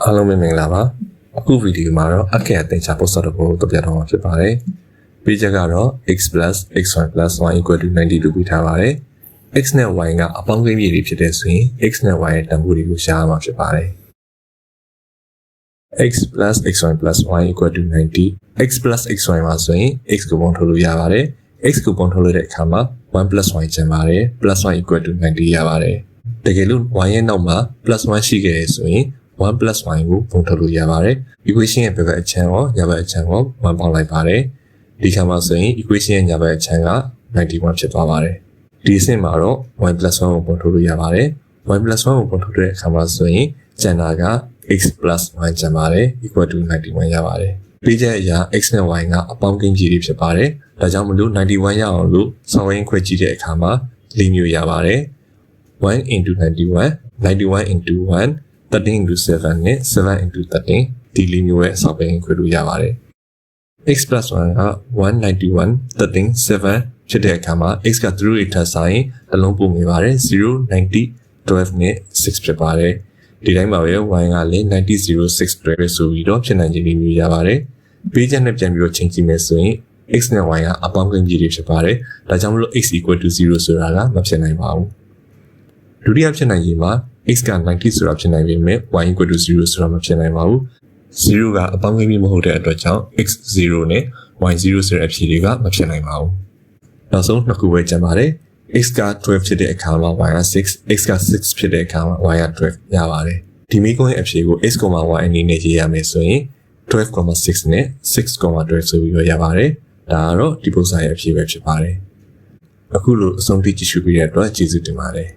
အားလုံးပဲမင်္ဂလာပါအခုဗီဒီယိုမှာတော့အကဲအသင်္ချာပုစတကိုတော့ပြတော့မှာဖြစ်ပါတယ်ပေးချက်ကတော့ x+xy+y = 90လို့ပြထားပါတယ် x နဲ့ y ကအပေါင်းကိန်းမြေတွေဖြစ်တဲ့ဆိုရင် x နဲ့ y ရဲ့တန်ဖိုးတွေကိုရှာရမှာဖြစ်ပါတယ် x+xy+y = 90 x+xy မှာဆိုရင် x ကိုပေါင်းထုတ်လို့ရပါတယ် x ကိုပေါင်းထုတ်လို့တဲ့အခါမှာ 1+y ကျန်ပါတယ် +y = 90ရပါတယ်တကယ်လို့ y ရဲ့နောက်မှာ +1 ရှိခဲ့ရဆိုရင် 1+y ကိုပုံထုတ်လို့ရပါတယ် equation ရဲ့ဘက်ကအချမ်းရောညာဘက်အချမ်းရော1ပေါင်းလိုက်ပါတယ်ဒီခါမှာဆိုရင် equation ရဲ့ညာဘက်အချမ်းက91ဖြစ်သွားပါတယ်ဒီအဆင့်မှာတော့ y+1 ကိုပုံထုတ်လို့ရပါတယ် y+1 ကိုပုံထုတ်တဲ့အခါမှာဆိုရင်ကျန်တာက x+y ကျန်ပါတယ် = 91ရပါတယ်ပေးချက်အရာ x နဲ့ y ကအပေါင်းကိန်းကြီးတွေဖြစ်ပါတယ်ဒါကြောင့်မလို့91ရအောင်လို့ဆောင်းရင်းခွဲကြည့်တဲ့အခါမှာ၄မျိုးရပါတယ်1 × 91 91 × 1 13 × 7 နဲ့7 × 13ဒီလေးမျိုးရဲ့အစောပိုင်းခွဲလို့ရပါတယ် x+1 က191 13 7ဖြစ်တဲ့အခါမှာ x ကသူတို့တွေထပ်ဆိုင်အလုံးပုံနေပါတယ်0 90 12နဲ့6ဖြစ်ပါတယ်ဒီတိုင်းပါပဲ y ကလည်း90 06 12ဆိုပြီးတော့ဖြစ်နိုင်ခြေလေးမျိုးရပါတယ်ပေးချက်နဲ့ပြန်ပြီးတော့ချိန်ကြည့်မယ်ဆိုရင် x နဲ့ y ကအပေါင်းကိန်းကြီးတွေဖြစ်ပါတယ်ဒါကြောင့်မလို့ x = 0ဆိုတာကမဖြစ်နိုင်ပါဘူးဒုတိယဖြစ်နိုင်ခြေမှာx က90ဆိုတာဖြစ်နိုင်ပေမဲ့ y = 0ဆိုတာမဖြစ်နိုင်ပါဘူး0ကအပေါင်းကိန်းမျိုးမဟုတ်တဲ့အတွက်ကြောင့် x 0နဲ့ y 0ဆိုတဲ့အဖြေတွေကမဖြစ်နိုင်ပါဘူးနောက်ဆုံးနှစ်ခုပဲကျန်ပါတယ် x က12ဖြစ်တဲ့အခါမှာ y က6 x က6ဖြစ်တဲ့အခါမှာ y က12ရပါတယ်ဒီမိကုန်းရဲ့အဖြေကို x, y အနေနဲ့ရေးရမယ်ဆိုရင် 12,6 နဲ့ 6,12 ဆိုပြီးတော့ရပါတယ်ဒါကတော့ဒီပုဒ်စာရဲ့အဖြေပဲဖြစ်ပါတယ်အခုလိုအဆုံးထိကြည့်ရှုပေးတဲ့အတွက်ကျေးဇူးတင်ပါတယ်